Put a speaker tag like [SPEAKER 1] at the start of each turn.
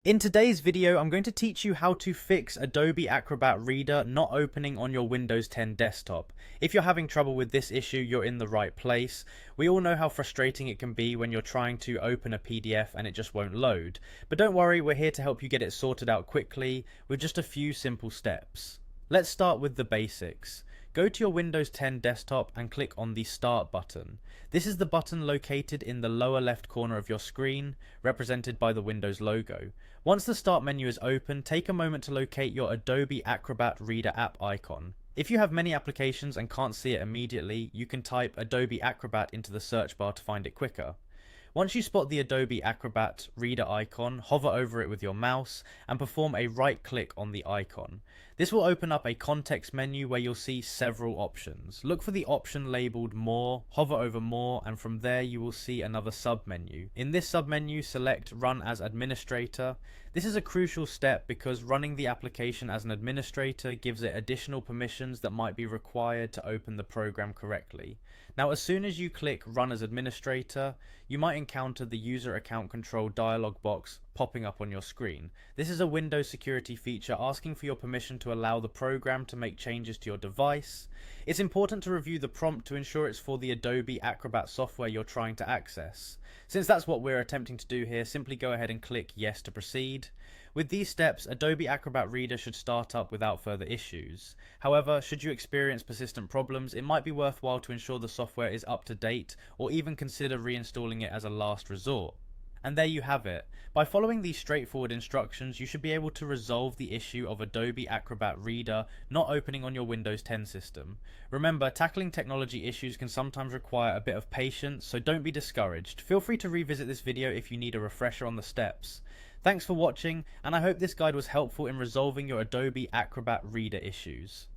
[SPEAKER 1] In today's video, I'm going to teach you how to fix Adobe Acrobat Reader not opening on your Windows 10 desktop. If you're having trouble with this issue, you're in the right place. We all know how frustrating it can be when you're trying to open a PDF and it just won't load. But don't worry, we're here to help you get it sorted out quickly with just a few simple steps. Let's start with the basics. Go to your Windows 10 desktop and click on the Start button. This is the button located in the lower left corner of your screen, represented by the Windows logo. Once the Start menu is open, take a moment to locate your Adobe Acrobat Reader app icon. If you have many applications and can't see it immediately, you can type Adobe Acrobat into the search bar to find it quicker. Once you spot the Adobe Acrobat Reader icon, hover over it with your mouse and perform a right click on the icon. This will open up a context menu where you'll see several options. Look for the option labeled More, hover over More, and from there you will see another sub-menu. In this sub-menu, select Run as Administrator. This is a crucial step because running the application as an administrator gives it additional permissions that might be required to open the program correctly. Now, as soon as you click Run as Administrator, you might encounter the User Account Control dialog box popping up on your screen. This is a Windows security feature asking for your permission to allow the program to make changes to your device. It's important to review the prompt to ensure it's for the Adobe Acrobat software you're trying to access. Since that's what we're attempting to do here, simply go ahead and click Yes to proceed. With these steps, Adobe Acrobat Reader should start up without further issues. However, should you experience persistent problems, it might be worthwhile to ensure the software is up to date or even consider reinstalling it as a last resort. And there you have it. By following these straightforward instructions, you should be able to resolve the issue of Adobe Acrobat Reader not opening on your Windows 10 system. Remember, tackling technology issues can sometimes require a bit of patience, so don't be discouraged. Feel free to revisit this video if you need a refresher on the steps. Thanks for watching, and I hope this guide was helpful in resolving your Adobe Acrobat Reader issues.